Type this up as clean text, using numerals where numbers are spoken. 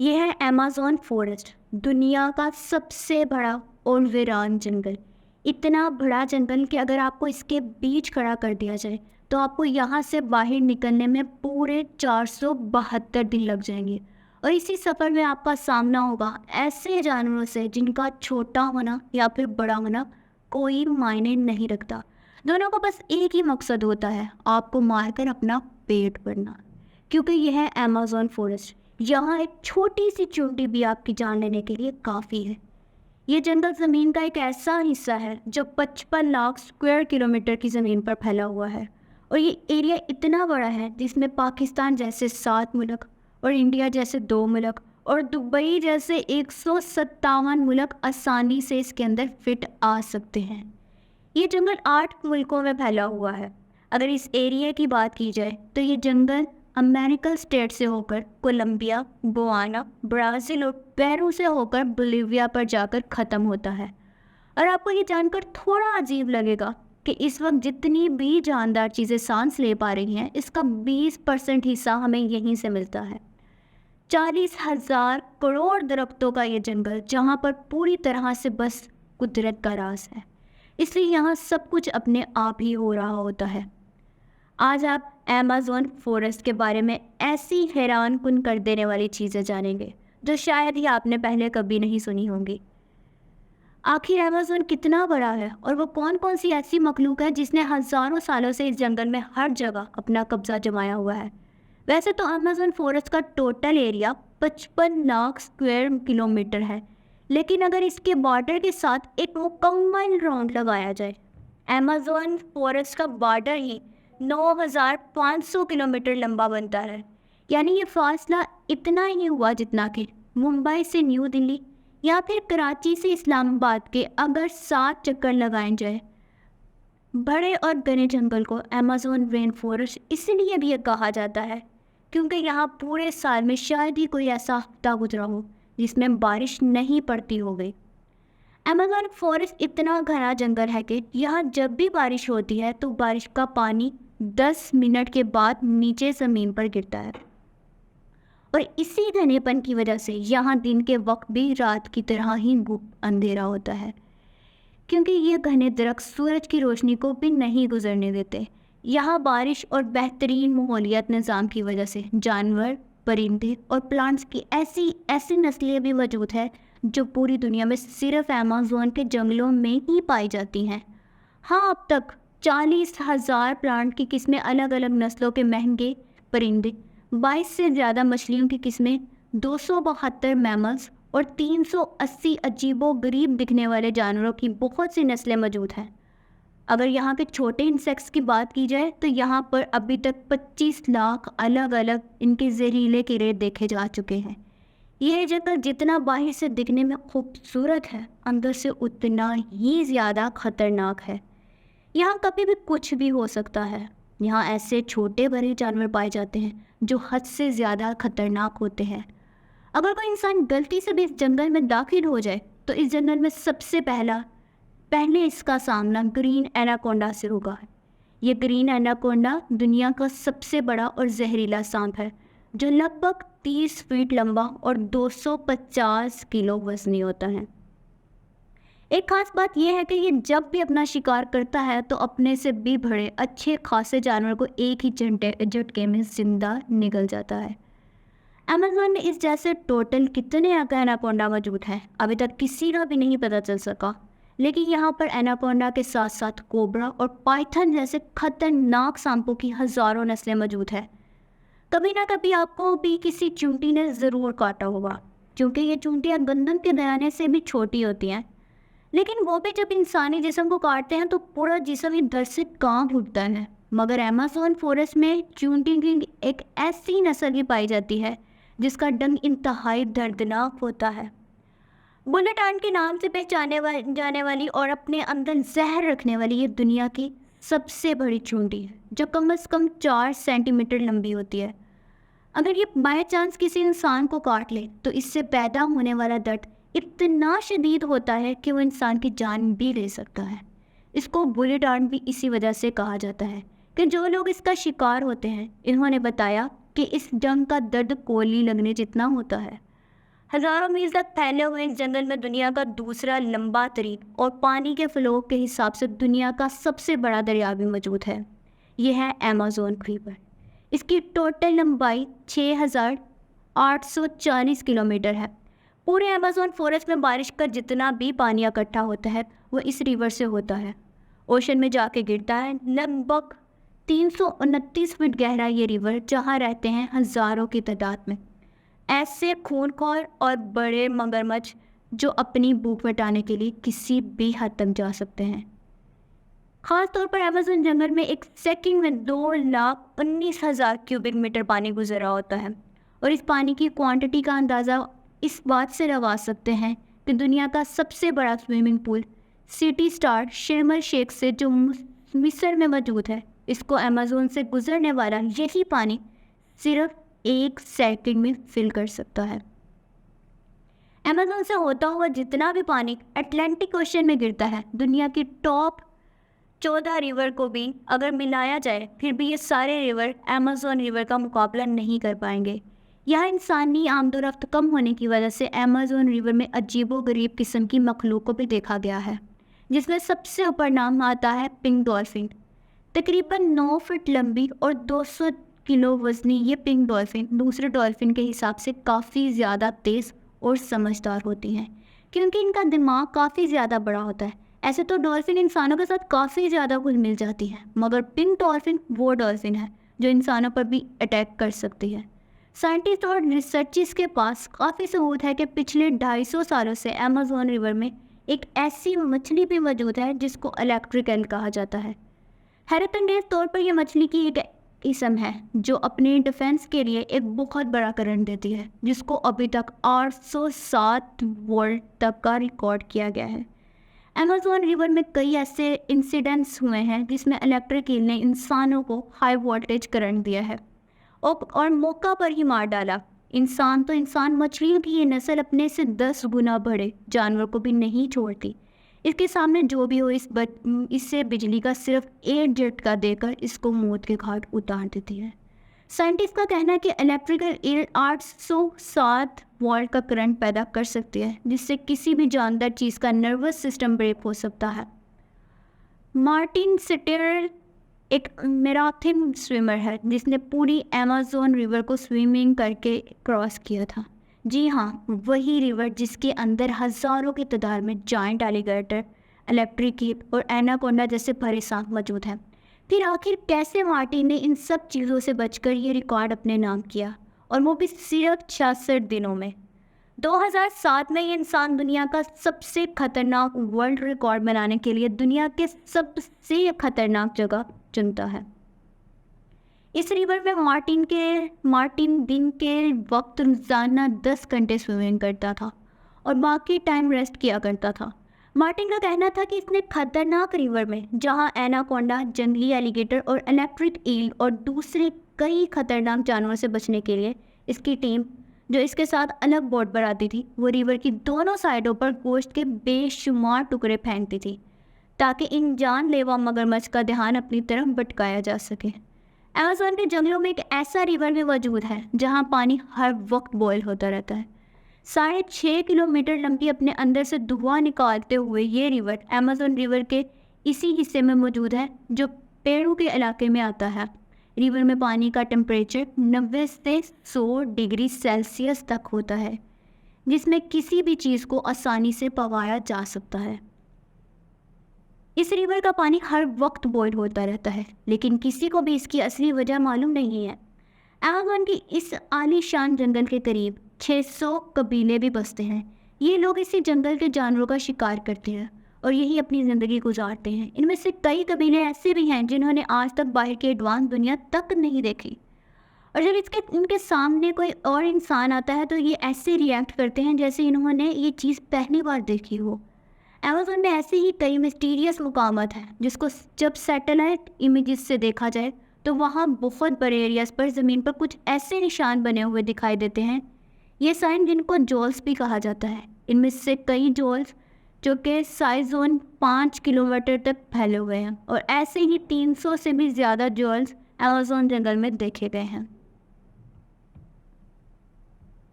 ये है Amazon forest, दुनिया का सबसे बड़ा और वीरान जंगल। इतना बड़ा जंगल कि अगर आपको इसके बीच खड़ा कर दिया जाए, तो आपको यहाँ से बाहर निकलने में पूरे 472 दिन लग जाएंगे। और इसी सफ़र में आपका सामना होगा ऐसे जानवरों से जिनका छोटा होना या फिर बड़ा होना कोई मायने नहीं रखता। दोनों को बस एक ही मकसद होता है, आपको मारकर अपना पेट भरना। क्योंकि यह है अमेज़न फ़ॉरेस्ट, यहाँ एक छोटी सी चींटी भी आपकी जान लेने के लिए काफ़ी है। ये जंगल ज़मीन का एक ऐसा हिस्सा है जो 55 लाख स्क्वायर किलोमीटर की ज़मीन पर फैला हुआ है। और ये एरिया इतना बड़ा है जिसमें पाकिस्तान जैसे 7 मुल्क और इंडिया जैसे 2 मुल्क और दुबई जैसे 157 मुल्क आसानी से इसके अंदर फिट आ सकते हैं। ये जंगल 8 मुल्कों में फैला हुआ है। अगर इस एरिया की बात की जाए तो ये जंगल अमेरिकन स्टेट से होकर कोलंबिया, गुआना, ब्राज़ील और पेरू से होकर बोलिविया पर जाकर ख़त्म होता है। और आपको ये जानकर थोड़ा अजीब लगेगा कि इस वक्त जितनी भी जानदार चीज़ें सांस ले पा रही हैं, इसका 20% हिस्सा हमें यहीं से मिलता है। 40,000 करोड़ दरख्तों का ये जंगल, जहाँ पर पूरी तरह से बस कुदरत का राज है, इसलिए यहाँ सब कुछ अपने आप ही हो रहा होता है। आज आप अमेज़न फ़ॉरेस्ट के बारे में ऐसी हैरानकुन कर देने वाली चीज़ें जानेंगे जो शायद ही आपने पहले कभी नहीं सुनी होंगी। आखिर अमेज़न कितना बड़ा है और वो कौन कौन सी ऐसी मखलूक है जिसने हज़ारों सालों से इस जंगल में हर जगह अपना कब्जा जमाया हुआ है। वैसे तो अमेज़न फ़ॉरेस्ट का total area 55 lakh square kilometre है, लेकिन अगर इसके बॉर्डर के साथ एक मुकम्मल राउंड लगाया जाए, अमेज़न फ़ॉरेस्ट का बॉर्डर ही 9,500 किलोमीटर लंबा बनता है। यानी ये फासला इतना ही हुआ जितना कि मुंबई से न्यू दिल्ली या फिर कराची से इस्लामाबाद के अगर 7 चक्कर लगाए जाए। बड़े और घने जंगल को अमेज़न रेन फॉरेस्ट इसलिए भी कहा जाता है क्योंकि यहाँ पूरे साल में शायद ही कोई ऐसा हफ्ता गुजरा हो जिसमें बारिश नहीं पड़ती हो गई। अमेज़न फॉरेस्ट इतना घना जंगल है कि यहाँ जब भी बारिश होती है तो बारिश का पानी 10 मिनट के बाद नीचे ज़मीन पर गिरता है। और इसी घनेपन की वजह से यहाँ दिन के वक्त भी रात की तरह ही गुप्त अंधेरा होता है, क्योंकि ये घने दरख्त सूरज की रोशनी को भी नहीं गुजरने देते। यहाँ बारिश और बेहतरीन माहौलियात निज़ाम की वजह से जानवर, परिंदे और प्लांट्स की ऐसी ऐसी नस्लें भी मौजूद है जो पूरी दुनिया में सिर्फ अमेज़न के जंगलों में ही पाई जाती हैं। हाँ, अब तक 40,000 प्लांट की किस्में, अलग अलग नस्लों के महंगे परिंदे, 22 से ज़्यादा मछलियों की किस्में, 272 मैमल्स और 380 अजीबो-गरीब दिखने वाले जानवरों की बहुत सी नस्लें मौजूद हैं। अगर यहाँ के छोटे इंसेक्ट्स की बात की जाए तो यहाँ पर अभी तक 25 लाख अलग अलग इनके जहरीले कीड़े देखे जा चुके हैं। यह जंगल जितना बाहर से दिखने में खूबसूरत है, अंदर से उतना ही ज़्यादा खतरनाक है। यहाँ कभी भी कुछ भी हो सकता है। यहाँ ऐसे छोटे बड़े जानवर पाए जाते हैं जो हद से ज़्यादा खतरनाक होते हैं। अगर कोई इंसान गलती से भी इस जंगल में दाखिल हो जाए तो इस जंगल में सबसे पहले इसका सामना ग्रीन एनाकोंडा से होगा। ये ग्रीन एनाकोंडा दुनिया का सबसे बड़ा और जहरीला सांप है जो लगभग 30 फीट लंबा और 250 किलो वजनी होता है। एक खास बात यह है कि ये जब भी अपना शिकार करता है तो अपने से भी बड़े अच्छे खासे जानवर को एक ही झटके में जिंदा निगल जाता है। अमेज़न में इस जैसे टोटल कितने एनाकोंडा मौजूद हैं अभी तक किसी का भी नहीं पता चल सका, लेकिन यहाँ पर एनाकोंडा के साथ साथ कोबरा और पाइथन जैसे खतरनाक सांपों की हज़ारों नस्लें मौजूद हैं। कभी ना कभी आपको भी किसी चींटी ने ज़रूर काटा होगा, क्योंकि ये चींटियाँ गंदम के दयाने से भी छोटी होती हैं, लेकिन वो भी जब इंसानी जिस्म को काटते हैं तो पूरा जिस्म ही दर्द से कांप उठता है। मगर अमेज़न फ़ॉरेस्ट में चींटी की एक ऐसी नस्ल भी पाई जाती है जिसका डंक इंतहाई दर्दनाक होता है। बुलेट आंट के नाम से जाने वाली और अपने अंदर जहर रखने वाली ये दुनिया की सबसे बड़ी चींटी है जो कम से कम 4 सेंटीमीटर लंबी होती है। अगर ये बाय चांस किसी इंसान को काट ले तो इससे पैदा होने वाला दर्द इतना शदीद होता है कि वो इंसान की जान भी ले सकता है। इसको बुलेट आंट भी इसी वजह से कहा जाता है कि जो लोग इसका शिकार होते हैं, इन्होंने बताया कि इस जंग का दर्द गोली लगने जितना होता है। हजारों मील तक फैले हुए इस जंगल में दुनिया का दूसरा लंबा तरीन और पानी के फ्लो के हिसाब से दुनिया का सबसे बड़ा दरिया भी मौजूद है। यह है अमेज़न रिवर। इसकी टोटल लंबाई 6,840 किलोमीटर है। पूरे अमेज़न फॉरेस्ट में बारिश का जितना भी पानी इकट्ठा होता है वो इस रिवर से होता है, ओशन में जाके गिरता है। लगभग 329 फीट गहरा ये रिवर, जहाँ रहते हैं हज़ारों की तादाद में ऐसे खूंखार और बड़े मगरमच्छ जो अपनी भूख मिटाने के लिए किसी भी हद तक जा सकते हैं। ख़ास तौर पर अमेज़न जंगल में एक सेकंड में 2,19,000 क्यूबिक मीटर पानी गुजर रहा होता है, और इस पानी की क्वांटिटी का अंदाज़ा इस बात से लगा सकते हैं कि दुनिया का सबसे बड़ा swimming pool city star Sharm El Sheikh से जो मिस्र में मौजूद है, इसको अमेज़न से गुजरने वाला यही पानी सिर्फ 1 सेकंड में फिल कर सकता है। अमेज़न से होता हुआ जितना भी पानी अटलांटिक ओशन में गिरता है, दुनिया की टॉप 14 रिवर को भी अगर मिलाया जाए, फिर भी ये सारे रिवर अमेज़न रिवर का मुकाबला नहीं कर पाएंगे। यह इंसानी आमदोरफ्त कम होने की वजह से अमेज़न रिवर में अजीबोगरीब किस्म की मखलूक को भी देखा गया है, जिसमें सबसे ऊपर नाम आता है पिंक डॉल्फिन। तकरीबन 9 फीट लंबी और 200 किलो वजनी ये पिंक डॉल्फिन दूसरे डॉल्फिन के हिसाब से काफ़ी ज़्यादा तेज़ और समझदार होती हैं, क्योंकि इनका दिमाग काफ़ी ज़्यादा बड़ा होता है। ऐसे तो डॉल्फिन इंसानों के साथ काफ़ी ज़्यादा घुल मिल जाती है, मगर पिंक डॉल्फिन वो डॉल्फिन है जो इंसानों पर भी अटैक कर सकती है। साइंटिस्ट और रिसर्चर्स के पास काफ़ी सबूत है कि पिछले 250 सालों से अमेज़न रिवर में एक ऐसी मछली भी मौजूद है जिसको इलेक्ट्रिक एल कहा जाता है। हैरतअंगेज़ तौर पर यह मछली की एक किस्म है जो अपने डिफेंस के लिए एक बहुत बड़ा करंट देती है, जिसको अभी तक 807 वोल्ट तक का रिकॉर्ड किया गया है। अमेज़न रिवर में कई ऐसे इंसिडेंट्स हुए हैं जिसमें इलेक्ट्रिक ईल ने इंसानों को हाई वोल्टेज करंट दिया है और मौका पर ही मार डाला। इंसान तो इंसान, मछलियों की ये नस्ल अपने से 10 गुना बड़े जानवर को भी नहीं छोड़ती। इसके सामने जो भी हो इससे बिजली का सिर्फ 1 झटका देकर इसको मौत के घाट उतार देती है। साइंटिस्ट का कहना है कि इलेक्ट्रिकल ईल 807 वोल्ट का करंट पैदा कर सकती है, जिससे किसी भी जानदार चीज़ का नर्वस सिस्टम ब्रेक हो सकता है। मार्टिन सिटेर एक मैराथन स्विमर है जिसने पूरी अमेज़न रिवर को स्विमिंग करके क्रॉस किया था। जी हाँ, वही रिवर जिसके अंदर हज़ारों की तादाद में जायंट एलिगेटर, इलेक्ट्रिक ईल और एनाकोंडा जैसे बड़े सांप मौजूद हैं। फिर आखिर कैसे मार्टिन ने इन सब चीज़ों से बचकर ये रिकॉर्ड अपने नाम किया, और वो भी सिर्फ 66 दिनों में। 2007 में ये इंसान दुनिया का सबसे खतरनाक वर्ल्ड रिकॉर्ड बनाने के लिए दुनिया के सबसे खतरनाक जगह चुनता है। इस रिवर में मार्टिन दिन के वक्त रोज़ाना 10 घंटे स्विमिंग करता था और बाकी टाइम रेस्ट किया करता था। मार्टिन का कहना था कि इसने खतरनाक रिवर में, जहां एनाकोंडा, जंगली एलिगेटर और इलेक्ट्रिक ईल और दूसरे कई खतरनाक जानवरों से बचने के लिए इसकी टीम जो इसके साथ अलग बोट पर आती थी, वो रिवर की दोनों साइडों पर गोश्त के बेशुमार टुकड़े फेंकती थी, ताकि इन जानलेवा मगरमच्छ का ध्यान अपनी तरफ भटकाया जा सके। अमेज़न के जंगलों में एक ऐसा रिवर भी मौजूद है जहां पानी हर वक्त बॉयल होता रहता है। 6.5 किलोमीटर लंबी, अपने अंदर से धुआं निकालते हुए ये रिवर अमेज़न रिवर के इसी हिस्से में मौजूद है जो पेरू के इलाके में आता है। रिवर में पानी का टेम्परेचर 90 से 100 डिग्री सेल्सियस तक होता है, जिसमें किसी भी चीज़ को आसानी से पकाया जा सकता है। इस रिवर का पानी हर वक्त बॉयल होता रहता है, लेकिन किसी को भी इसकी असली वजह मालूम नहीं है। अमेज़न की इस आलीशान जंगल के करीब 600 कबीले भी बसते हैं। ये लोग इसी जंगल के जानवरों का शिकार करते हैं और यही अपनी ज़िंदगी गुजारते हैं। इनमें से कई कबीले ऐसे भी हैं जिन्होंने आज तक बाहर की एडवांस दुनिया तक नहीं देखी, और जब इनके सामने कोई और इंसान आता है तो ये ऐसे रिएक्ट करते हैं जैसे इन्होंने ये चीज़ पहली बार देखी हो। अमेज़न में ऐसे ही कई मिस्टीरियस मुकामात हैं जिसको जब सैटेलाइट इमेजेस से देखा जाए तो वहाँ बहुत बड़े एरियाज़ पर ज़मीन पर कुछ ऐसे निशान बने हुए दिखाई देते हैं। ये साइन जिनको जोल्स भी कहा जाता है। इनमें से कई जोल्स जो कि साइज जोन 5 किलोमीटर तक फैले हुए हैं, और ऐसे ही 300 से भी ज़्यादा जोल्स अमेज़न जंगल में देखे गए हैं।